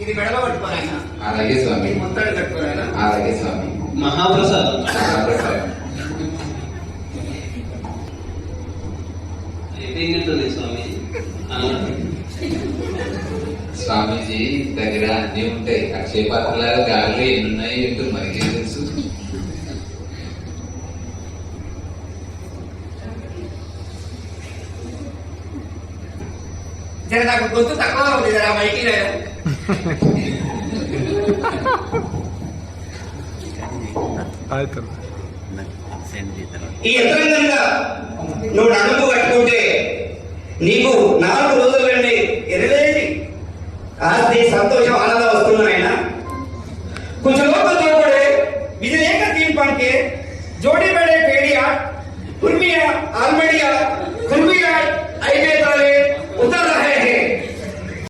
ఇది మెడలో పట్టుకోరాయన. అలాగే స్వామి. మొత్తాన్ని కట్టుకోరాయన. అలాగే స్వామి. మహాప్రసాదం. మహాప్రసాదం. అయిపోయినట్టుంది స్వామి. స్వామీజీ దగ్గర అన్ని ఉంటాయి. అక్షయ పాత్రలాగా గాలిలో ఎన్ని ఉన్నాయి ఏంటో మనకే తెలుసు. జర నాకు గొంతు తక్కువ ఉంది, జరా మైకి ఈ యంత్రంగా నువ్వు నడుము కట్టుకుంటే నీకు 4 రోజుల నుండి ఎనలేని ఆస్తి సంతోషం ఆనందం వస్తున్నాయన. కొంచెం లోపల చూడబడే విధి లేక దీని పనికి జోడి